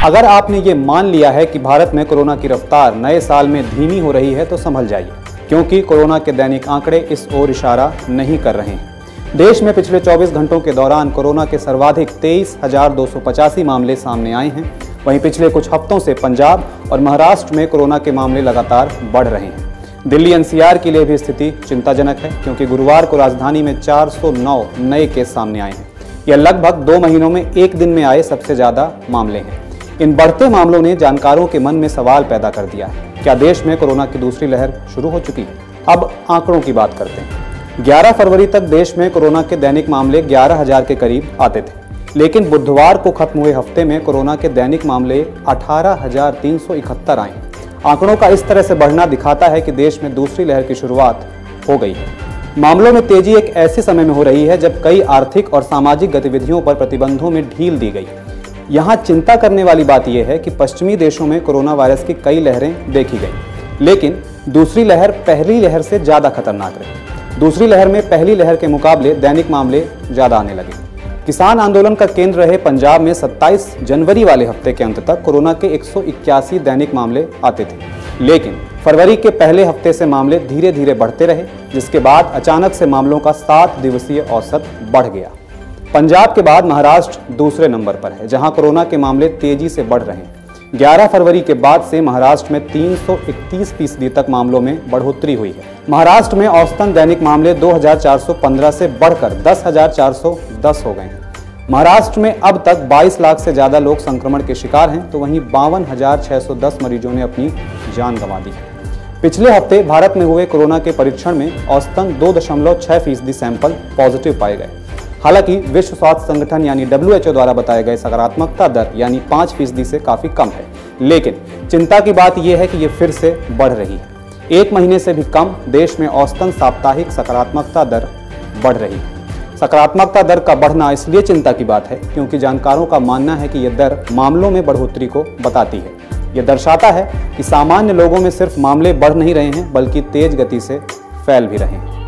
अगर आपने ये मान लिया है कि भारत में कोरोना की रफ्तार नए साल में धीमी हो रही है तो संभल जाइए, क्योंकि कोरोना के दैनिक आंकड़े इस ओर इशारा नहीं कर रहे हैं। देश में पिछले 24 घंटों के दौरान कोरोना के सर्वाधिक 23,285 मामले सामने आए हैं। वहीं पिछले कुछ हफ्तों से पंजाब और महाराष्ट्र में कोरोना के मामले लगातार बढ़ रहे हैं। दिल्ली एनसीआर के लिए भी स्थिति चिंताजनक है, क्योंकि गुरुवार को राजधानी में 409 नए केस सामने आए हैं। यह लगभग 2 महीनों में एक दिन में आए सबसे ज्यादा मामले हैं। इन बढ़ते मामलों ने जानकारों के मन में सवाल पैदा कर दिया है, क्या देश में कोरोना की दूसरी लहर शुरू हो चुकी है? अब आंकड़ों की बात करते हैं। 11 फरवरी तक देश में कोरोना के दैनिक मामले 11,000 के करीब आते थे, लेकिन बुधवार को खत्म हुए हफ्ते में कोरोना के दैनिक मामले 18,371 आए। आंकड़ों का इस तरह से बढ़ना दिखाता है कि देश में दूसरी लहर की शुरुआत हो गई है। मामलों में तेजी एक ऐसे समय में हो रही है जब कई आर्थिक और सामाजिक गतिविधियों पर प्रतिबंधों में ढील दी गई। यहाँ चिंता करने वाली बात यह है कि पश्चिमी देशों में कोरोना वायरस की कई लहरें देखी गई, लेकिन दूसरी लहर पहली लहर से ज्यादा खतरनाक रही। दूसरी लहर में पहली लहर के मुकाबले दैनिक मामले ज्यादा आने लगे। किसान आंदोलन का केंद्र रहे पंजाब में 27 जनवरी वाले हफ्ते के अंत तक कोरोना के 181 दैनिक मामले आते थे, लेकिन फरवरी के पहले हफ्ते से मामले धीरे धीरे बढ़ते रहे, जिसके बाद अचानक से मामलों का 7 दिवसीय औसत बढ़ गया। पंजाब के बाद महाराष्ट्र दूसरे नंबर पर है, जहां कोरोना के मामले तेजी से बढ़ रहे हैं। 11 फरवरी के बाद से महाराष्ट्र में 331% तक मामलों में बढ़ोतरी हुई है। महाराष्ट्र में औसतन दैनिक मामले 2,415 से बढ़कर 10,410 हो गए हैं। महाराष्ट्र में अब तक 22 लाख से ज्यादा लोग संक्रमण के शिकार हैं, तो वहीं 52,610 मरीजों ने अपनी जान गंवा दी है। पिछले हफ्ते भारत में हुए कोरोना के परीक्षण में औसतन 2.6% सैंपल पॉजिटिव पाए गए। हालांकि विश्व स्वास्थ्य संगठन यानी WHO द्वारा बताए गए सकारात्मकता दर यानी 5% से काफी कम है, लेकिन चिंता की बात यह है कि ये फिर से बढ़ रही है। 1 महीने से भी कम देश में औसतन साप्ताहिक सकारात्मकता दर बढ़ रही है। सकारात्मकता दर का बढ़ना इसलिए चिंता की बात है क्योंकि जानकारों का मानना है कि यह दर मामलों में बढ़ोतरी को बताती है। यह दर्शाता है कि सामान्य लोगों में सिर्फ मामले बढ़ नहीं रहे हैं, बल्कि तेज गति से फैल भी रहे हैं।